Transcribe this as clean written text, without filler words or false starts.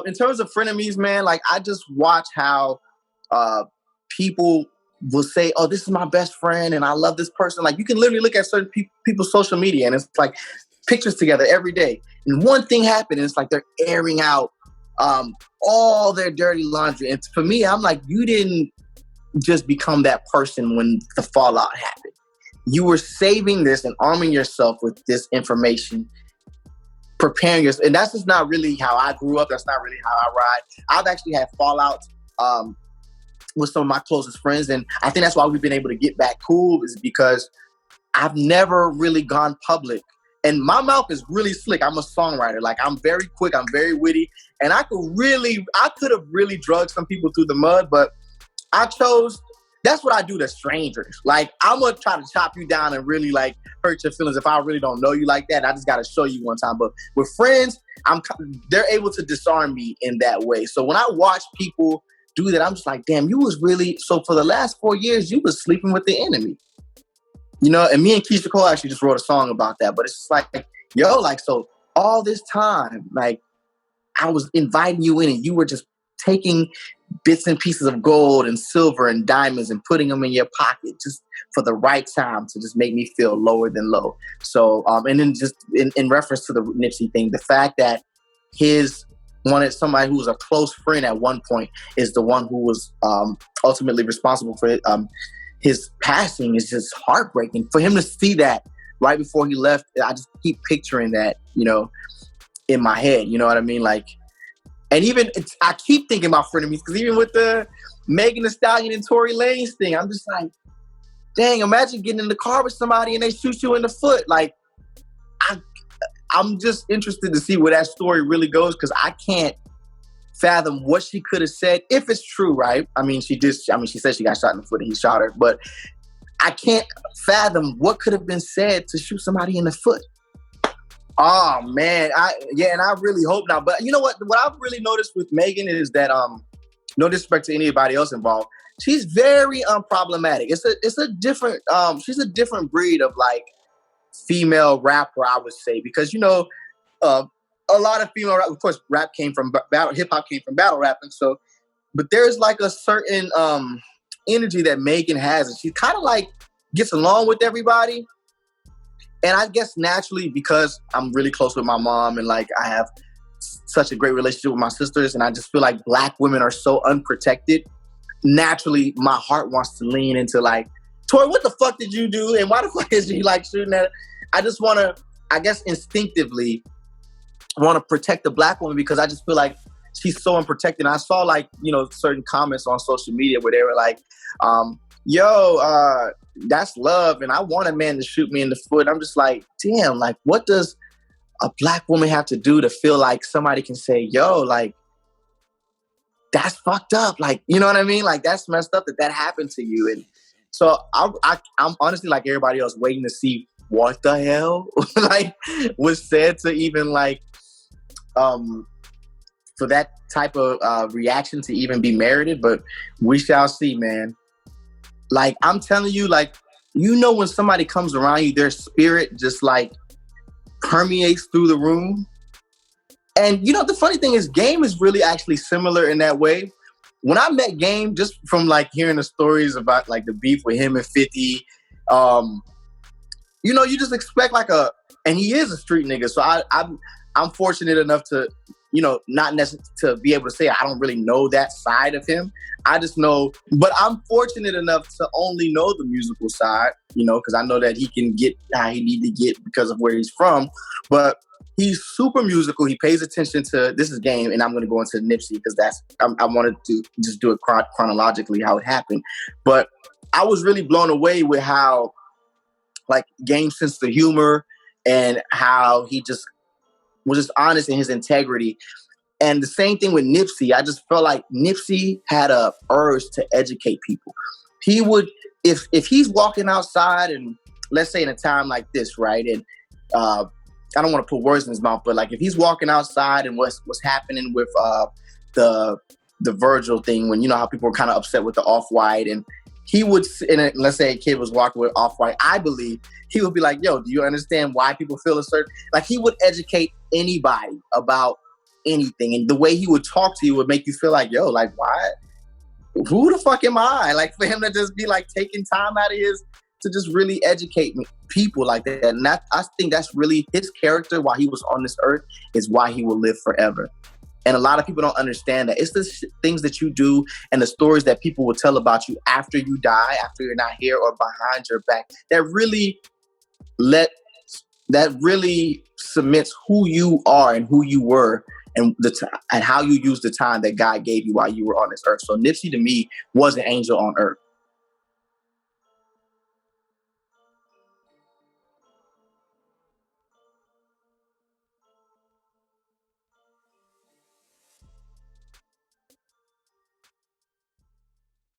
in terms of frenemies, man, like I just watch how people will say, "Oh, this is my best friend, and I love this person." Like you can literally look at certain people's social media, and it's like pictures together every day, and one thing happened, and it's like they're airing out all their dirty laundry. And for me, I'm like, you didn't just become that person when the fallout happened. You were saving this and arming yourself with this information, preparing yourself. And that's just not really how I grew up. That's not really how I ride. I've actually had fallouts with some of my closest friends. And I think that's why we've been able to get back cool, is because I've never really gone public. And my mouth is really slick. I'm a songwriter. Like, I'm very quick. I'm very witty. And I could have really drugged some people through the mud, but I chose, that's what I do to strangers. Like, I'm going to try to chop you down and really, like, hurt your feelings if I really don't know you like that. I just got to show you one time. But with friends, they're able to disarm me in that way. So when I watch people do that, I'm just like, damn, you was really, so for the last 4 years, you was sleeping with the enemy. You know, and me and Keisha Cole actually just wrote a song about that. But it's just like, yo, like, so all this time, like, I was inviting you in and you were just taking bits and pieces of gold and silver and diamonds and putting them in your pocket just for the right time to just make me feel lower than low. So, and then just in reference to the Nipsey thing, the fact that wanted somebody who was a close friend at one point is the one who was ultimately responsible for his passing is just heartbreaking. For him to see that right before he left, I just keep picturing that, you know, in my head. You know what I mean? Like, and even I keep thinking about frenemies, because even with the Megan Thee Stallion and Tory Lanez thing, I'm just like, dang, imagine getting in the car with somebody and they shoot you in the foot. Like, I'm just interested to see where that story really goes, because I can't fathom what she could have said, if it's true, right? I mean, she said she got shot in the foot and he shot her, but I can't fathom what could have been said to shoot somebody in the foot. Oh man, and I really hope not. But you know what I've really noticed with Megan is that, no disrespect to anybody else involved, she's very unproblematic. It's a different, she's a different breed of like female rapper, I would say, because you know, a lot of female rap, of course, rap came from battle, hip hop came from battle rapping. So, but there's like a certain energy that Megan has, and she kind of like gets along with everybody. And I guess naturally, because I'm really close with my mom and like I have such a great relationship with my sisters, and I just feel like Black women are so unprotected. Naturally, my heart wants to lean into like, Tori, what the fuck did you do? And why the fuck is you like shooting at it? I just want to, I guess instinctively, want to protect the Black woman, because I just feel like she's so unprotected. And I saw like, you know, certain comments on social media where they were like, that's love, and I want a man to shoot me in the foot. I'm just like, damn, like, what does a Black woman have to do to feel like somebody can say, yo, like, that's fucked up? Like, you know what I mean? Like, that's messed up that happened to you. And so I'm honestly, like everybody else, waiting to see what the hell like was said to even like, for that type of reaction to even be merited. But we shall see, man. Like, I'm telling you, like, you know, when somebody comes around you, their spirit just like permeates through the room. And you know, the funny thing is, Game is really actually similar in that way. When I met Game, just from like hearing the stories about like the beef with him and 50, you know, you just expect like and he is a street nigga. So I'm fortunate enough to, you know, not necessarily to be able to say I don't really know that side of him. I just know, but I'm fortunate enough to only know the musical side, you know, because I know that he can get how he need to get because of where he's from. But he's super musical. He pays attention to, this is Game, and I'm going to go into Nipsey because I wanted to just do it chronologically how it happened. But I was really blown away with how, like, Game's sense of humor and how he just was just honest in his integrity. And the same thing with Nipsey. I just felt like Nipsey had a urge to educate people. He would, if he's walking outside, and let's say in a time like this, right? And I don't want to put words in his mouth, but like if he's walking outside and what's happening with the Virgil thing, when you know how people were kind of upset with the Off-White, and he would, and let's say a kid was walking with Off-White, I believe he would be like, yo, do you understand why people feel a certain, like he would educate anybody about anything. And the way he would talk to you would make you feel like, yo, like, why? Who the fuck am I? Like, for him to just be like taking time out of his to just really educate people like that. And I think that's really his character while he was on this earth is why he will live forever. And a lot of people don't understand that. It's the things that you do and the stories that people will tell about you after you die, after you're not here or behind your back, that really cements who you are and who you were and and how you use the time that God gave you while you were on this earth. So Nipsey to me was an angel on earth.